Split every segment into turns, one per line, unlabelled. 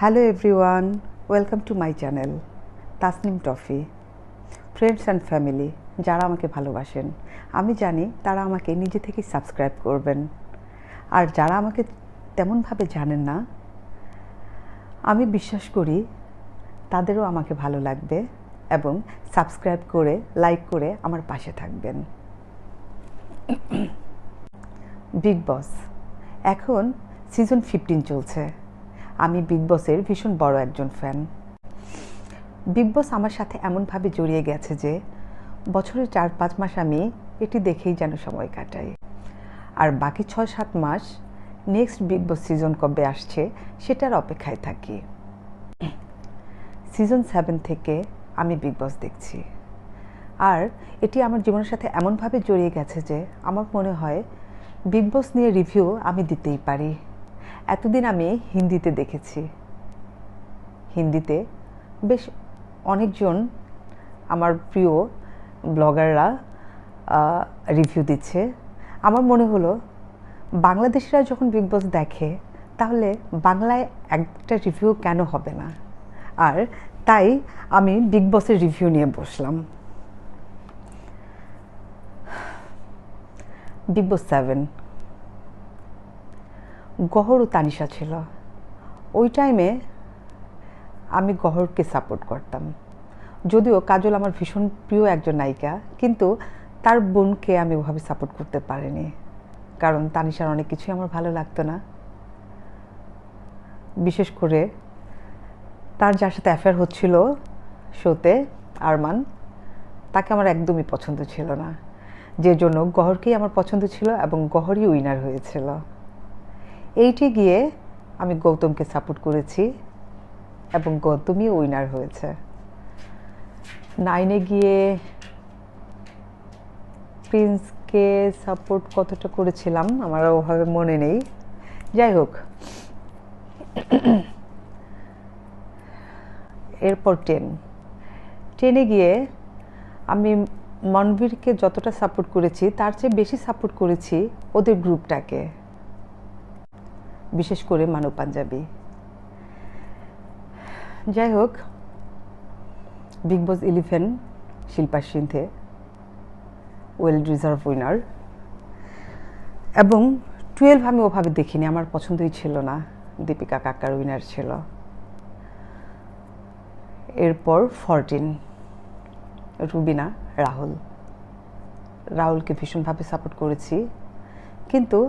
Hello everyone, welcome to my channel Tasnim toffee. Friends and family যারা আমাকে ভালোবাসেন, আমি জানি তারা আমাকে নিজে থেকেই সাবস্ক্রাইব করবেন। আর যারা আমাকে তেমনভাবে জানেন না, আমি বিশ্বাস করি তাদেরও আমাকে ভালো লাগবে এবং সাবস্ক্রাইব করে লাইক করে আমার পাশে থাকবেন। বিগ বস এখন সিজন 15 চলছে। আমি বিগ বসের ভীষণ বড় একজন ফ্যান। বিগ বস আমার সাথে এমনভাবে জড়িয়ে গেছে যে বছরের 4-5 মাস আমি এটি দেখেই যেন সময় কাটাই। আর বাকি 6-7 মাস নেক্সট বিগ বস সিজন কবে আসছে সেটার অপেক্ষায় থাকি। সিজন 7 থেকে আমি বিগ বস দেখছি, আর এটি আমার জীবনের সাথে এমনভাবে জড়িয়ে গেছে যে আমার মনে হয় বিগ বস নিয়ে রিভিউ আমি দিতেই পারি। এতদিন আমি হিন্দিতে দেখেছি, হিন্দিতে বেশ অনেকজন আমার প্রিয় ব্লগাররা রিভিউ দিচ্ছে। আমার মনে হলো বাংলাদেশিরা যখন বিগ বস দেখে তাহলে বাংলায় একটা রিভিউ কেন হবে না, আর তাই আমি বিগ বসের রিভিউ নিয়ে বসলাম। বিগ বস 7 গহর ও তানিশা ছিল। ওই টাইমে আমি গহরকে সাপোর্ট করতাম, যদিও কাজল আমার ভীষণ প্রিয় একজন নায়িকা, কিন্তু তার বোনকে আমি ওভাবে সাপোর্ট করতে পারিনি, কারণ তানিশার অনেক কিছুই আমার ভালো লাগতো না। বিশেষ করে তার যার সাথে অ্যাফেয়ার হচ্ছিল শোতে, আরমান, তাকে আমার একদমই পছন্দ ছিল না, যে জন্য গহরকেই আমার পছন্দ ছিল এবং গহরই উইনার হয়েছিল। এইটি গিয়ে আমি গৌতমকে সাপোর্ট করেছি এবং গৌতমই উইনার হয়েছে। 9-এ গিয়ে প্রিন্সকে সাপোর্ট কতটা করেছিলাম আমার ওভাবে মনে নেই। যাই হোক, এরপর 10-এ গিয়ে আমি মনবীরকে যতটা সাপোর্ট করেছি তার চেয়ে বেশি সাপোর্ট করেছি ওদের গ্রুপটাকে, বিশেষ করে মানু পাঞ্জাবি। যাই হোক, বিগ বস 11 Shilpa Shinde well deserve winner, এবং 12 আমি ওভাবে দেখিনি, আমার পছন্দই ছিল না, দীপিকা কাক্কার উইনার ছিল। এরপর 14 রুবিনা রাহুলকে ভীষণভাবে সাপোর্ট করেছি, কিন্তু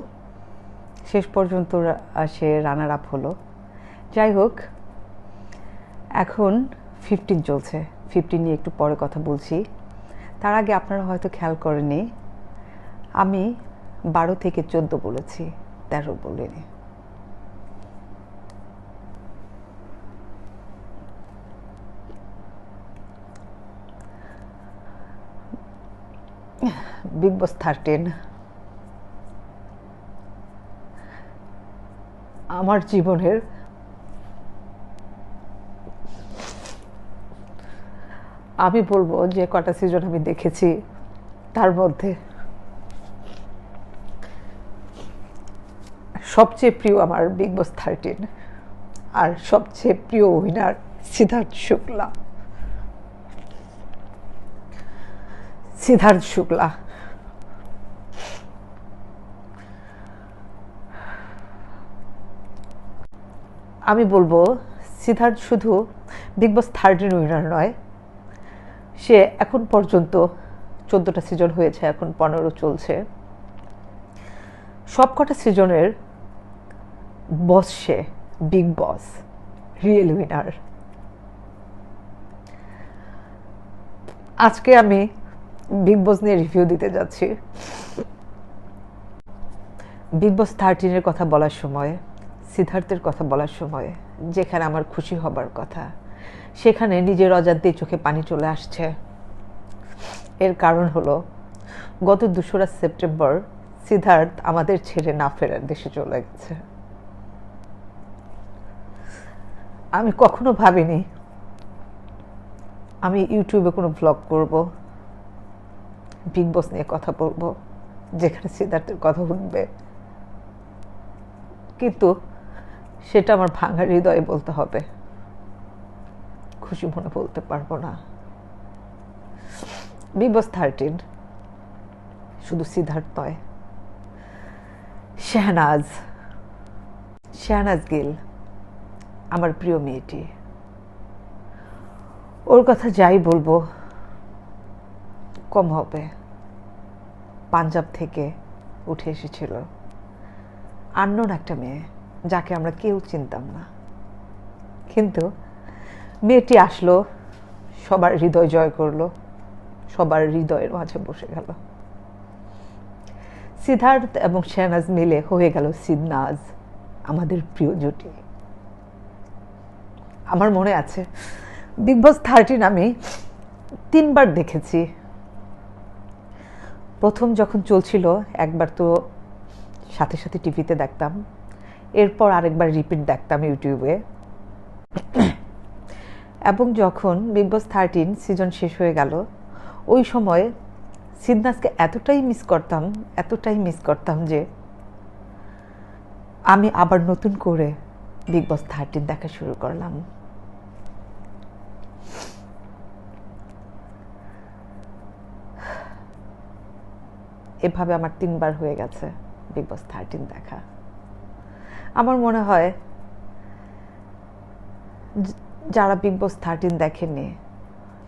শেষ পর্যন্ত সে রানার আপ হলো। যাই হোক, এখন 15 চলছে। 15 নিয়ে একটু পরে কথা বলছি। তার আগে আপনারা হয়তো খেয়াল করেননি, আমি 12 থেকে 14 বলেছি, 13 বলিনি। বিগ বস 13 আমার জীবনের আমি বলবো যে কটা সিজন আমি দেখেছি তার মধ্যে সবচেয়ে প্রিয় আমার বিগ বস 13, আর সবচেয়ে প্রিয় উইনার সিদ্ধার্থ শুক্লা। আমি বলবো সিদ্ধার্থ শুধু বিগ বস 13 উইনার নয়, সে এখন পর্যন্ত 14টা সিজন হয়েছে, এখন 15 চলছে, সবকটা সিজনের বস সে, বিগ বস রিয়েল উইনার। আজকে আমি বিগ বস নিয়ে রিভিউ দিতে যাচ্ছি। বিগ বস 13-এর কথা বলার সময়, সিদ্ধার্থের কথা বলার সময়, যেখানে আমার খুশি হবার কথা সেখানে নিজের অজান্তেই চোখে পানি চলে আসছে। এর কারণ হলো গত 2রা সেপ্টেম্বর সিদ্ধার্থ আমাদের ছেড়ে না ফেরার দেশে চলে গেছে। আমি কখনো ভাবিনি আমি ইউটিউবে কোনো ব্লগ করব, বিগ বস নিয়ে কথা বলবো, যেখানে সিদ্ধার্থের কথা উঠবে, কিন্তু সেটা আমার ভাঙা হৃদয়ে বলতে হবে, খুশি মনে বলতে পারবো না। বিগ বস 13 শুধু সিদ্ধার্থ নয়, শেহনাজ গিল, আমার প্রিয় মেয়েটি। ওর কথা যাই বলবো কম হবে। পাঞ্জাব থেকে উঠে এসেছিল, আননোন একটা মেয়ে, যাকে আমরা কেউ চিনতাম না, কিন্তু মেয়েটি আসলো, সবার হৃদয় জয় করলো, সবার হৃদয়ের মাঝে বসে গেল। সিদ্ধার্থ এবং শেহনাজ মিলে হয়ে গেল সিদনাজ, আমাদের প্রিয় জুটি। আমার মনে আছে বিগ বস 13 আমি 3 বার দেখেছি। প্রথম যখন চলছিল একবার তো সাথে সাথে টিভিতে দেখতাম, এরপর আরেকবার রিপিট দেখতাম ইউটিউবে। এবং যখন বিগ বস 13 সিজন শেষ হয়ে গেল, ওই সময় সিদনাজকে এতটাই মিস করতাম যে আমি আবার নতুন করে বিগ বস 13 দেখা শুরু করলাম। এভাবে আমার 3 বার হয়ে গেছে বিগ বস 13 দেখা। আমার মনে হয় যারা বিগ বস 13 দেখেননি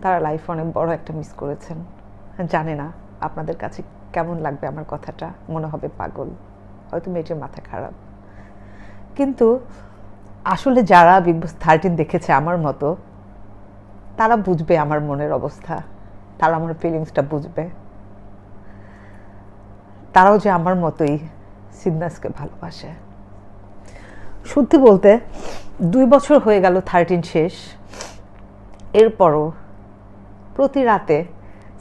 তারা লাইফ অনেক বড় একটা মিস করেছেন। জানি না আপনাদের কাছে কেমন লাগবে আমার কথাটা, মনে হবে পাগল, হয়তো মেয়েটির মাথা খারাপ, কিন্তু আসলে যারা বিগ বস 13 দেখেছে আমার মতো, তারা বুঝবে আমার মনের অবস্থা, তারা আমার ফিলিংসটা বুঝবে। তারাও যে আমার মতোই সিদনাজকে ভালোবাসে। সত্যি বলতে 2 বছর হয়ে গেল 13 শেষ, এরপরও প্রতি রাতে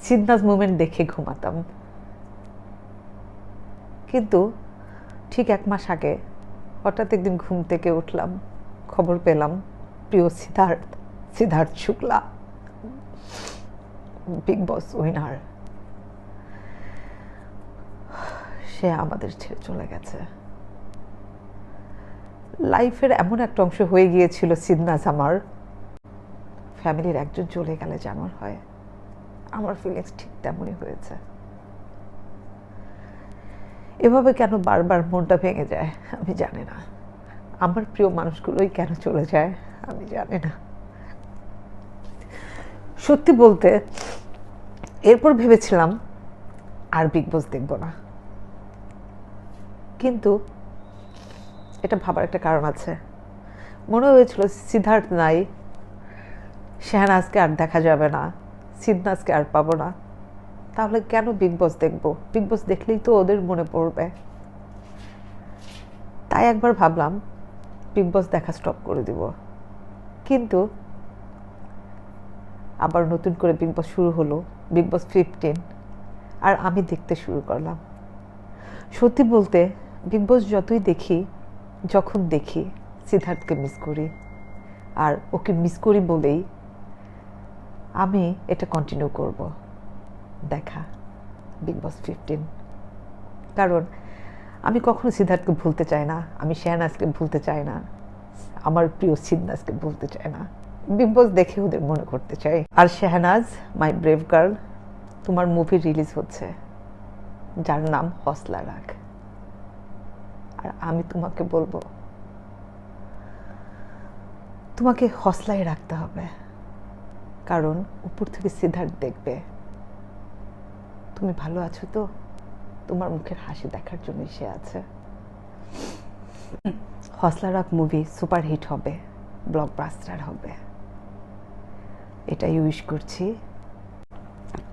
সিদনাজ মুভমেন্ট দেখে ঘুমাতাম। কিন্তু ঠিক 1 মাস আগে হঠাৎ একদিন ঘুম থেকে উঠলাম, খবর পেলাম প্রিয় সিদ্ধার্থ শুক্লা বিগ বস উইনার। সে আমাদের ছেড়ে চলে গেছে। লাইফের এমন একটা অংশ হয়ে গিয়েছিল সিদনাজ আমার। ফ্যামিলির একজন চলে গেলে যেমন হয়, আমার ফিলিংস ঠিক তেমনই হয়েছে। এভাবে কেন বারবার মনটা ভেঙে যায় আমি জানি না। আমার প্রিয় মানুষগুলোই কেন চলে যায় আমি জানি না। সত্যি বলতে এরপর ভেবেছিলাম আর বিগ বস দেখব না, কিন্তু এটা ভাবার একটা কারণ আছে। মনে হয়েছিল সিদ্ধার্থ নাই, শেহনাজকে আর দেখা যাবে না, সিদনাজকে আর পাবো না, তাহলে কেন বিগ বস দেখবো? বিগ বস দেখলেই তো ওদের মনে পড়বে। তাই একবার ভাবলাম বিগ বস দেখা স্টপ করে দিব, কিন্তু আবার নতুন করে বিগ বস শুরু হলো, বিগ বস 15, আর আমি দেখতে শুরু করলাম। সত্যি বলতে বিগ বস যখন দেখি সিদ্ধার্থকে মিস করি, আর ওকে মিস করি বলেই আমি এটা কন্টিনিউ করব দেখা, বিগ বস 15। কারণ আমি কখনো সিদ্ধার্থকে ভুলতে চাই না, আমি শেহনাজকে ভুলতে চাই না, আমার প্রিয় সিদনাজকে ভুলতে চাই না। বিগ বস দেখে ওদের মনে করতে চাই। আর শেহনাজ, মাই ব্রেভ গার্ল, তোমার মুভি রিলিজ হচ্ছে যার নাম হসলা রাখ। আর আমি তোমাকে বলবো তোমাকে হসলায় রাখতে হবে, কারণ উপর থেকে সিদ্ধার্থ দেখবে তুমি ভালো আছো, তো তোমার মুখের হাসি দেখার জন্যই সে আছে। হসলা রাখ মুভি সুপারহিট হবে, ব্লকবাস্টার হবে, এটাই উইশ করছি।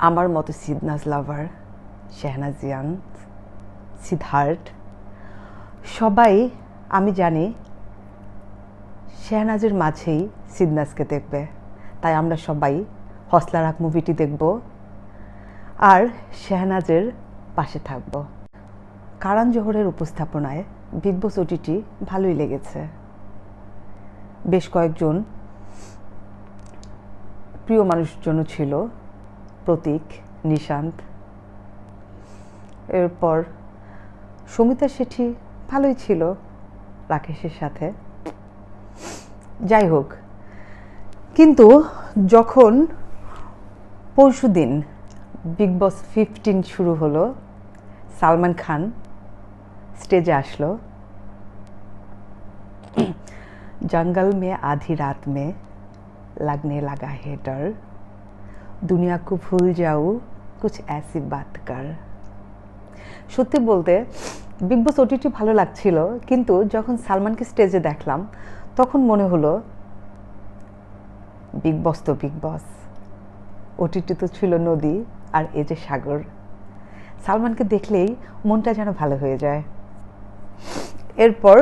আমার মতো সিদনাজ লাভার, শেহনাজিয়ান, সিদ্ধার্থ সবাই আমি জানি শেহনাজের মাঝেই সিদনাজকে দেখবে। তাই আমরা সবাই হসলা রাখ মুভিটি দেখব আর শেহনাজের পাশে থাকব। কারণ জোহরের উপস্থাপনায় বিগ বস ওটিটি ভালোই লেগেছে। বেশ কয়েকজন প্রিয় মানুষজন ছিল, প্রতীক, নিশান্ত, এরপর সমিতা শেঠি ভালোই ছিল রাকেশের সাথে। যাই হোক, কিন্তু যখন পরশুদিন বিগ বস 15 শুরু হলো, সালমান খান স্টেজে আসলো, जंगल में आधी रात में लगने लगा है डर, दुनिया को भूल जाऊँ कुछ ऐसी बात कर। সত্যি বলতে বিগ বস ওটিটি ভালো লাগছিল, কিন্তু যখন সালমানকে স্টেজে দেখলাম তখন মনে হলো বিগ বস তো বিগ বস, ওটিটি তো ছিল নদী আর এ যে সাগর। সালমানকে দেখলেই মনটা যেন ভালো হয়ে যায়। এরপর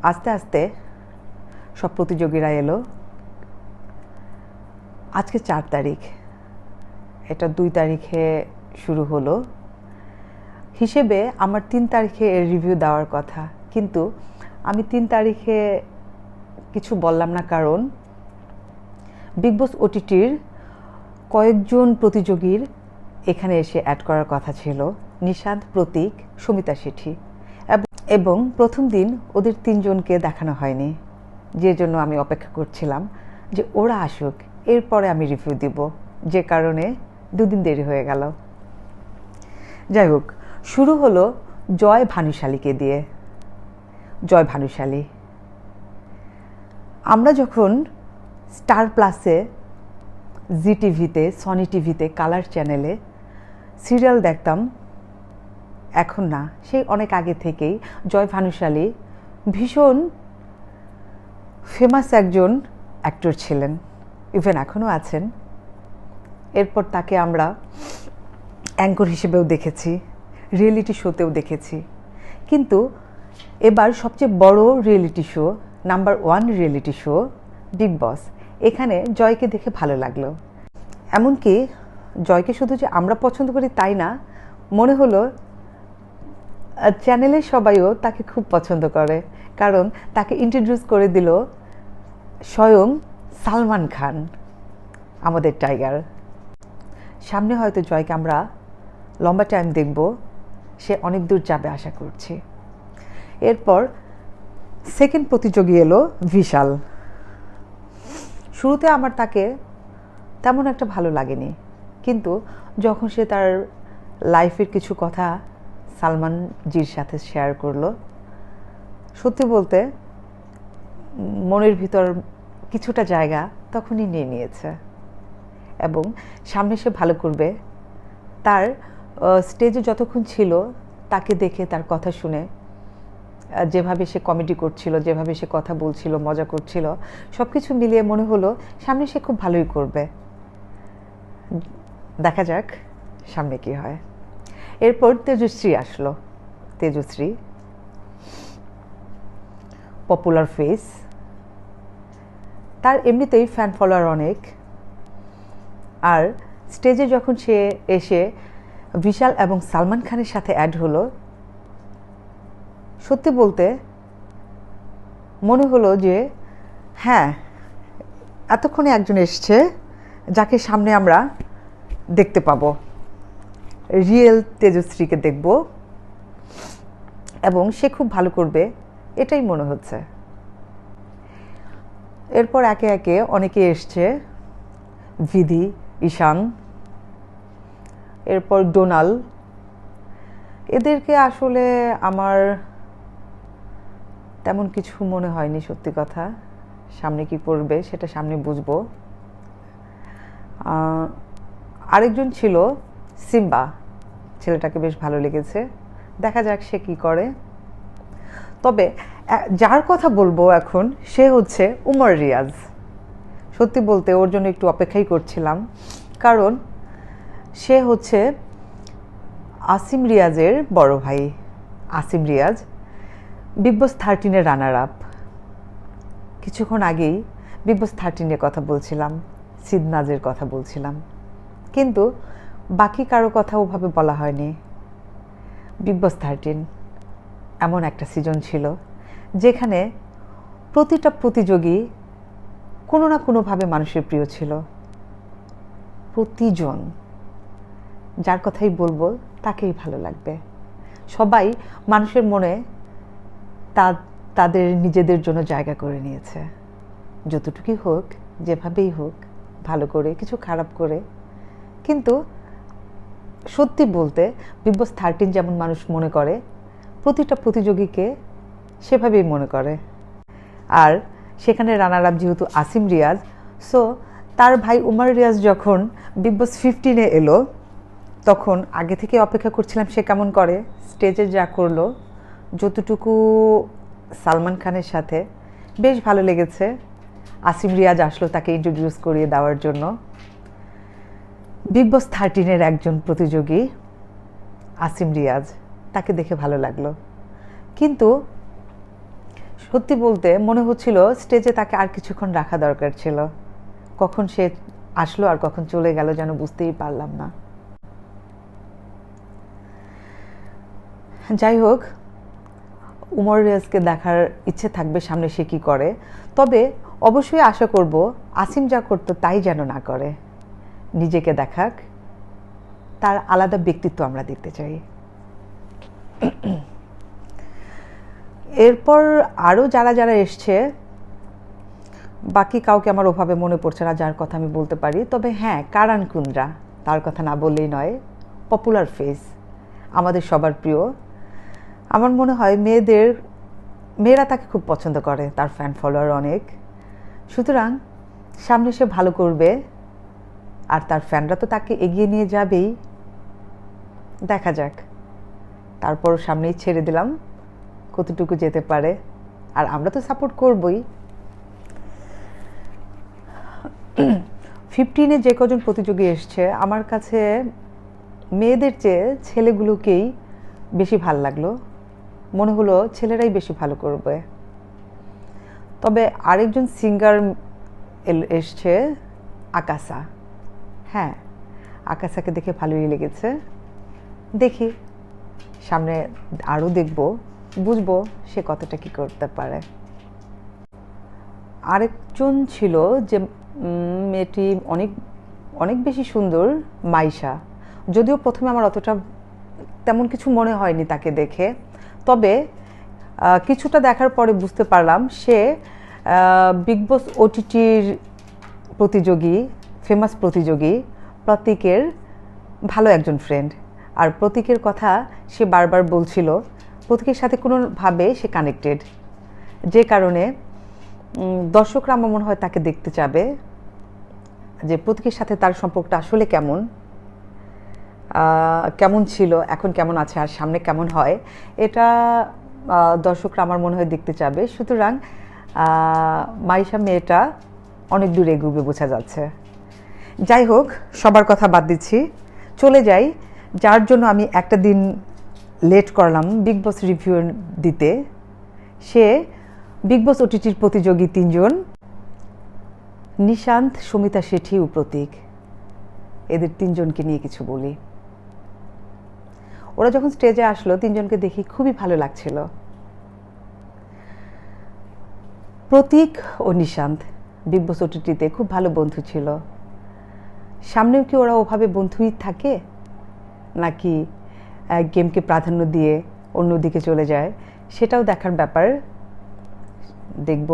আস্তে আস্তে সব প্রতিযোগীরা এলো। আজকে 4 তারিখ, এটা 2 তারিখে শুরু হলো। হিসেবে আমার 3 তারিখে এর রিভিউ দেওয়ার কথা, কিন্তু আমি 3 তারিখে কিছু বললাম না, কারণ বিগ বস ওটিটির কয়েকজন প্রতিযোগীর এখানে এসে অ্যাড করার কথা ছিল, নিশাদ, প্রতীক, সমিতা শেঠি, এবং প্রথম দিন ওদের 3 জনকে দেখানো হয়নি, যে জন্য আমি অপেক্ষা করছিলাম যে ওরা আসুক, এরপরে আমি রিভিউ দিব, যে কারণে 2 দিন দেরি হয়ে গেল। যাই হোক, শুরু হলো জয় ভানুশালীকে দিয়ে। জয় ভানুশালী, আমরা যখন স্টার প্লাসে, জি টিভিতে, সনি টিভিতে, কালার চ্যানেলে সিরিয়াল দেখতাম, এখন না, সেই অনেক আগে থেকেই জয় ভানুশালী ভীষণ ফেমাস একজন অ্যাক্টর ছিলেন, ইভেন এখনও আছেন। এরপর তাকে আমরা অ্যাঙ্কর হিসেবেও দেখেছি, রিয়েলিটি শোতেও দেখেছি, কিন্তু এবার সবচেয়ে বড় reality show, number 1 reality show Bigg Boss, এখানে জয়কে দেখে ভালো লাগলো। এমনকি জয়কে শুধু যে আমরা পছন্দ করি তাই না, মনে হলো চ্যানেলের সবাইও তাকে খুব পছন্দ করে, কারণ তাকে ইন্ট্রোডিউস করে দিল স্বয়ং সালমান খান, আমাদের টাইগার। সামনে হয়তো জয়কে আমরা লম্বা টাইম দেখব, সে অনেক দূর যাবে আশা করছি। এরপর সেকেন্ড প্রতিযোগী এলো বিশাল। শুরুতে আমার তাকে তেমন একটা ভালো লাগেনি, কিন্তু যখন সে তার লাইফের কিছু কথা সালমান জির সাথে শেয়ার করলো, সত্যি বলতে মনের ভিতর কিছুটা জায়গা তখনই নিয়ে নিয়েছে, এবং সামনে সে ভালো করবে। তার স্টেজে যতক্ষণ ছিল তাকে দেখে, তার কথা শুনে, যেভাবে সে কমেডি করছিল, যেভাবে সে কথা বলছিল, মজা করছিল, সব কিছু মিলিয়ে মনে হলো সামনে সে খুব ভালোই করবে। দেখা যাক সামনে কি হয়। এরপর তেজশ্রী আসলো। তেজশ্রী পপুলার ফেস, তার এমনিতেই ফ্যান ফলোয়ার অনেক, আর স্টেজে যখন সে এসে বিশাল এবং সালমান খানের সাথে অ্যাড হলো, সত্যি বলতে মনে হলো যে হ্যাঁ, এতক্ষণে একজন এসছে যাকে সামনে আমরা দেখতে পাবো, রিয়েল তেজশ্রীকে দেখব, এবং সে খুব ভালো করবে, এটাই মনে হচ্ছে। এরপর একে একে অনেকে এসছে, বিধি, ঈশান, এরপর ডোনাল। এদেরকে আসলে আমার তেমন কিছু মনে হয়নি, সত্যি কথা। সামনে কি করবে সেটা সামনে বুঝবো। আরেকজন ছিল সিম্বা, ছেলেটাকে বেশ ভালো লেগেছে, দেখা যাক সে কি করে। তবে যার কথা বলবো এখন, সে হচ্ছে উমর রিয়াজ। সত্যি বলতে ওর জন্য একটু অপেক্ষাই করছিলাম, কারণ সে হচ্ছে আসিম রিয়াজের বড় ভাই। আসিম রিয়াজ বিগ বস 13-এর রানার আপ। কিছুক্ষণ আগেই বিগ বস 13-এর কথা বলছিলাম, সিদনাজের কথা বলছিলাম, কিন্তু বাকি কারো কথা ওভাবে বলা হয়নি। বিগ বস 13 এমন একটা সিজন ছিল যেখানে প্রতিটা প্রতিযোগী কোনো না কোনোভাবে মানুষের প্রিয় ছিল। প্রতিজন, যার কথাই বলবো তাকেই ভালো লাগবে। সবাই মানুষের মনে তার তাদের নিজেদের জন্য জায়গা করে নিয়েছে। যতটুকুই হোক, যেভাবেই হোক, ভালো করে কিছু খারাপ করে, কিন্তু সত্যি বলতে বিগ বস 13 যেমন মানুষ মনে করে, প্রতিটা প্রতিযোগীকে সেভাবেই মনে করে। আর সেখানে রানার আপ যেহেতু আসিম রিয়াজ, সো তার ভাই উমর রিয়াজ যখন বিগ বস 15-এ এলো, তখন আগে থেকে অপেক্ষা করছিলাম সে কেমন করে। স্টেজে যা করলো, যতটুকু সালমান খানের সাথে, বেশ ভালো লেগেছে। আসিম রিয়াজ আসলো তাকে ইন্ট্রোডিউস করিয়ে দেওয়ার জন্য। বিগ বস 13-এর একজন প্রতিযোগী আসিম রিয়াজ, তাকে দেখে ভালো লাগলো। কিন্তু সত্যি বলতে মনে হচ্ছিল স্টেজে তাকে আর কিছুক্ষণ রাখা দরকার ছিল। কখন সে আসলো আর কখন চলে গেল যেন বুঝতেই পারলাম না। যাই হোক, উমর রিয়াজকে দেখার ইচ্ছে থাকবে সামনে সে কী করে। তবে অবশ্যই আশা করব আসিম যা করতো তাই যেন না করে, নিজেকে দেখাক, তার আলাদা ব্যক্তিত্ব আমরা দেখতে চাই। এরপর আরও যারা যারা এসছে, বাকি কাউকে আমার ওভাবে মনে পড়ছে না যার কথা আমি বলতে পারি। তবে হ্যাঁ, কারান কুন্দ্রা, তার কথা না বললেই নয়। পপুলার ফেস, আমাদের সবার প্রিয়। আমার মনে হয় মেয়েরা তাকে খুব পছন্দ করে, তার ফ্যান ফলোয়ার অনেক। সুতরাং সামনে সে ভালো করবে, আর তার ফ্যানরা তো তাকে এগিয়ে নিয়ে যাবেই। দেখা যাক, তারপর সামনেই ছেড়ে দিলাম কতটুকু যেতে পারে, আর আমরা তো সাপোর্ট করবই। 15-এ যে কজন প্রতিযোগী এসছে, আমার কাছে মেয়েদের চেয়ে ছেলেগুলোকেই বেশি ভাল লাগলো। মনে হলো ছেলেরাই বেশি ভালো করবে। তবে আরেকজন সিঙ্গার এসছে, আকাশা। হ্যাঁ, আকাশাকে দেখে ভালোই লেগেছে। দেখি সামনে আরও দেখব, বুঝবো সে কতটা কি করতে পারে। আরেকজন ছিল যে মেয়েটি অনেক অনেক বেশি সুন্দর, মাইশা। যদিও প্রথমে আমার অতটা তেমন কিছু মনে হয়নি তাকে দেখে, তবে কিছুটা দেখার পরে বুঝতে পারলাম সে বিগ বস ওটিটির প্রতিযোগী, ফেমাস প্রতিযোগী প্রতীকের ভালো একজন ফ্রেন্ড। আর প্রতীকের কথা সে বারবার বলছিল, প্রতীকের সাথে কোনোভাবে সে কানেক্টেড, যে কারণে দর্শকরা আমার মনে হয় তাকে দেখতে চাবে যে প্রতীকের সাথে তার সম্পর্কটা আসলে কেমন ছিল, এখন কেমন আছে, আর সামনে কেমন হয়, এটা দর্শকরা আমার মনে হয় দেখতে চাবে। সুতরাং মাইশা মেয়েটা অনেক দূর এগোবে বোঝা যাচ্ছে। যাই হোক, সবার কথা বাদ দিচ্ছি, চলে যাই যার জন্য আমি একটা দিন লেট করলাম বিগ বস রিভিউ দিতে। সে বিগ বস ওটিটির প্রতিযোগী 3 জন, নিশান্ত, সমিতা শেঠি ও প্রতীক। এদের 3 জনকে নিয়ে কিছু বলি। ওরা যখন স্টেজে আসলো 3 জনকে দেখি খুবই ভালো লাগছিল। প্রতীক ও নিশান্ত বিগ বস ওটিটিতে খুব ভালো বন্ধু ছিল। সামনেও কি ওরা ওভাবে বন্ধুই থাকে, নাকি গেমকে প্রাধান্য দিয়ে অন্যদিকে চলে যায়, সেটাও দেখার ব্যাপার, দেখব।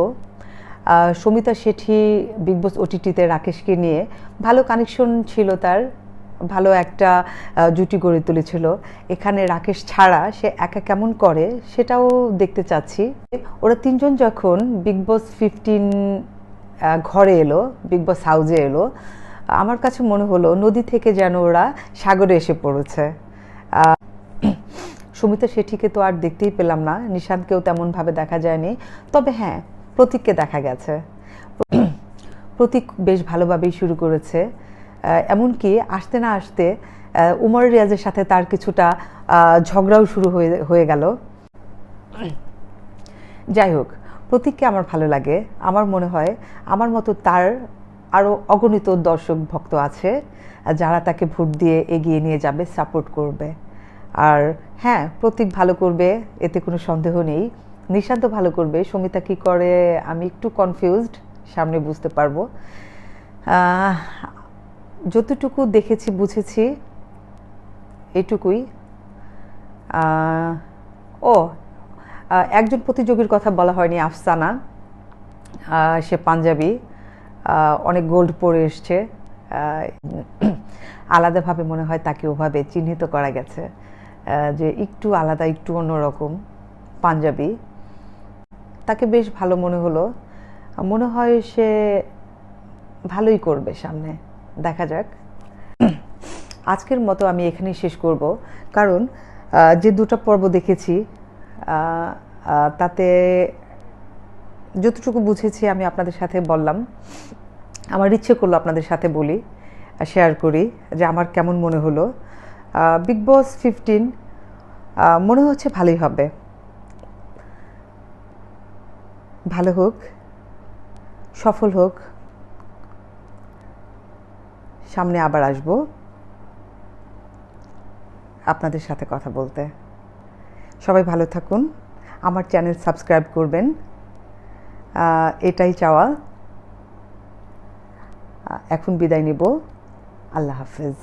সমিতা শেঠি বিগ বস ওটিটিতে রাকেশকে নিয়ে ভালো কানেকশন ছিল তার, ভালো একটা জুটি গড়ে তুলেছিল। এখানে রাকেশ ছাড়া সে একা কেমন করে সেটাও দেখতে চাচ্ছি। ওরা 3 জন যখন বিগ বস 15 ঘরে এলো, বিগ বস হাউসে এলো, আমার কাছে মনে হলো নদী থেকে যেন ওরা সাগরে এসে পড়েছে। সমিতা শেঠিকে তো আর দেখতেই পেলাম না, নিশান্তকেও তেমনভাবে দেখা যায়নি। তবে হ্যাঁ, প্রতীককে দেখা গেছে। প্রতীক বেশ ভালোভাবেই শুরু করেছে, এমনকি আসতে না আসতে উমর রিয়াজের সাথে তার কিছুটা ঝগড়াও শুরু হয়ে গেল। যাই হোক, প্রতীককে আমার ভালো লাগে। আমার মনে হয় আমার মতো তার আরও অগণিত দর্শক ভক্ত আছে যারা তাকে ভোট দিয়ে এগিয়ে নিয়ে যাবে, সাপোর্ট করবে। আর হ্যাঁ, প্রতীক ভালো করবে, এতে কোনো সন্দেহ নেই। নিশান্ত ভালো করবে, সমিতা কী করে আমি একটু কনফিউজড, সামনে বুঝতে পারবো। যতটুকু দেখেছি বুঝেছি এটুকুই। ও একজন প্রতিযোগীর কথা বলা হয়নি, আফসানা। সে পাঞ্জাবি, অনেক গোল্ড পরে এসছে। আলাদাভাবে মনে হয় তাকে ওভাবে চিহ্নিত করা গেছে যে একটু আলাদা, একটু অন্যরকম পাঞ্জাবি। তাকে বেশ ভালো মনে হলো, মনে হয় সে ভালোই করবে সামনে, দেখা যাক। আজকের মতো আমি এখানেই শেষ করব, কারণ যে দুটো পর্ব দেখেছি তাতে যতটুকু বুঝেছি আমি আপনাদের সাথে বললাম। আমার ইচ্ছে করলো আপনাদের সাথে বলি, শেয়ার করি যে আমার কেমন মনে হলো। বিগ বস 15 মনে হচ্ছে ভালোই হবে। ভালো হোক, সফল হোক, সামনে আবার আসবো আপনাদের সাথে কথা বলতে। সবাই ভালো থাকুন, আমার চ্যানেল সাবস্ক্রাইব করবেন, এটাই চাওয়া। এখন বিদায় নেব। আল্লাহ হাফেজ।